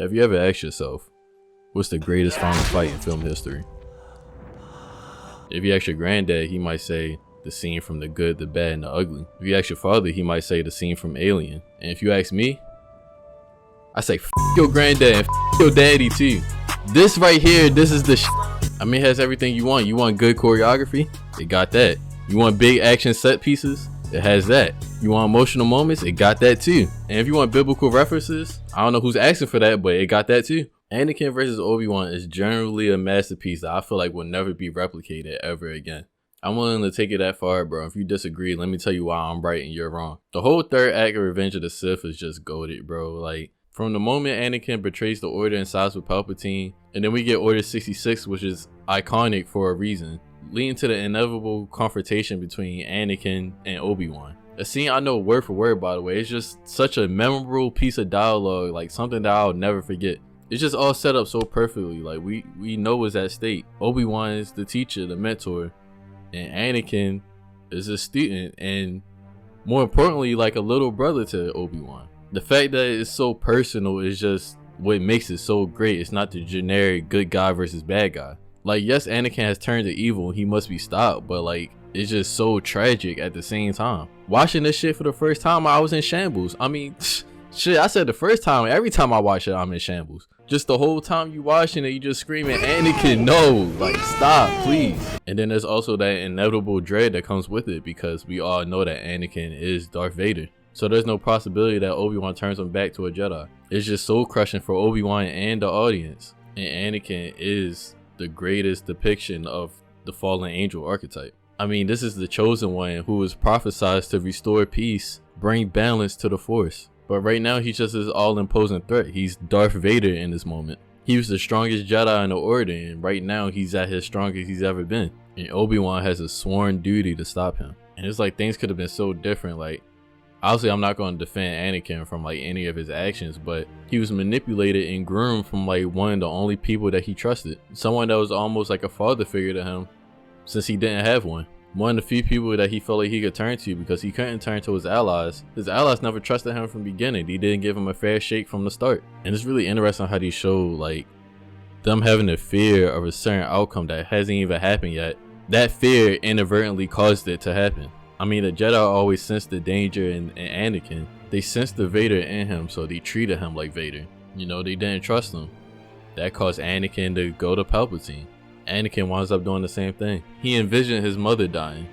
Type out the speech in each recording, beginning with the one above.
Have you ever asked yourself, what's the greatest final fight in film history? If you ask your granddad, he might say the scene from The Good, the Bad, and the Ugly. If you ask your father, he might say the scene from Alien. And if you ask me, I say f your granddad and f your daddy too. This right here, this is the I mean, it has everything you want. You want good choreography? It got that. You want big action set pieces? It has that. You want emotional moments? It got that too. And if you want biblical references, I don't know who's asking for that, but it got that too. Anakin versus Obi-Wan is generally a masterpiece that I feel like will never be replicated ever again. I'm willing to take it that far, bro. If you disagree, let me tell you why I'm right and you're wrong. The whole third act of Revenge of the Sith is just goated, bro. Like, from the moment Anakin betrays the Order and sides with Palpatine, and then we get Order 66, which is iconic for a reason, leading to the inevitable confrontation between Anakin and Obi-Wan. A scene I know word for word, by the way. It's just such a memorable piece of dialogue, like something that I'll never forget. It's just all set up so perfectly. Like, we know what's at stake. Obi-Wan is the teacher, the mentor, and Anakin is a student, and more importantly, like a little brother to Obi-Wan. The fact that it's so personal is just what makes it so great. It's not the generic good guy versus bad guy. Like, yes, Anakin has turned to evil, he must be stopped, but like, it's just so tragic at the same time. Watching this shit for the first time, I was in shambles. I mean, shit, I said the first time, every time I watch it, I'm in shambles. Just the whole time you watching it, you just screaming, Anakin, no, like, stop, please. And then there's also that inevitable dread that comes with it, because we all know that Anakin is Darth Vader. So there's no possibility that Obi-Wan turns him back to a Jedi. It's just soul crushing for Obi-Wan and the audience. And Anakin is the greatest depiction of the fallen angel archetype. I mean, this is the chosen one who was prophesied to restore peace, bring balance to the Force. But right now, he's just this all-imposing threat. He's Darth Vader in this moment. He was the strongest Jedi in the Order, and right now, he's at his strongest he's ever been. And Obi-Wan has a sworn duty to stop him. And it's like things could have been so different. Like, obviously, I'm not going to defend Anakin from like any of his actions, but he was manipulated and groomed from like one of the only people that he trusted. Someone that was almost like a father figure to him, since he didn't have one. One of the few people that he felt like he could turn to, because he couldn't turn to his allies. His allies never trusted him from the beginning. They didn't give him a fair shake from the start. And it's really interesting how they show like them having a fear of a certain outcome that hasn't even happened yet. That fear inadvertently caused it to happen. I mean, the Jedi always sensed the danger in Anakin. They sensed the Vader in him, so they treated him like Vader. You know, they didn't trust him. That caused Anakin to go to Palpatine. Anakin winds up doing the same thing. He envisioned his mother dying.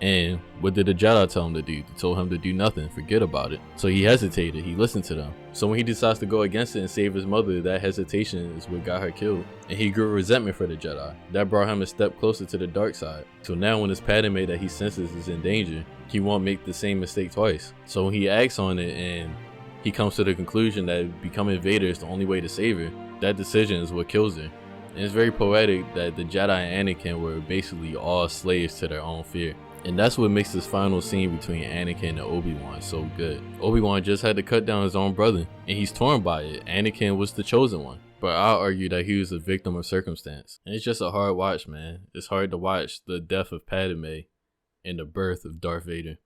And what did the Jedi tell him to do? They told him to do nothing, forget about it. So he hesitated, he listened to them. So when he decides to go against it and save his mother, that hesitation is what got her killed. And he grew resentment for the Jedi. That brought him a step closer to the dark side. So now when his Padme that he senses is in danger, he won't make the same mistake twice. So when he acts on it and he comes to the conclusion that becoming Vader is the only way to save her, that decision is what kills her. And it's very poetic that the Jedi and Anakin were basically all slaves to their own fear. And that's what makes this final scene between Anakin and Obi-Wan so good. Obi-Wan just had to cut down his own brother, and he's torn by it. Anakin was the chosen one. But I'll argue that he was a victim of circumstance. And it's just a hard watch, man. It's hard to watch the death of Padme and the birth of Darth Vader.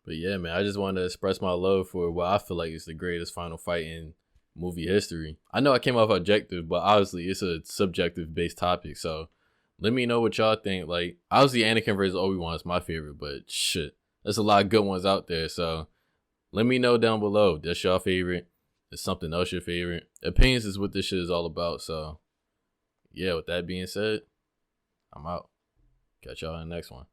But yeah, man, I just wanted to express my love for what I feel like is the greatest final fight in movie history. I know I came off objective, but obviously it's a subjective based topic. So let me know what y'all think. Like, obviously Anakin versus Obi-Wan is my favorite, but shit, there's a lot of good ones out there. So let me know down below. That's your favorite. Is something else your favorite? Opinions is what this shit is all about. So yeah, with that being said, I'm out. Catch y'all in the next one.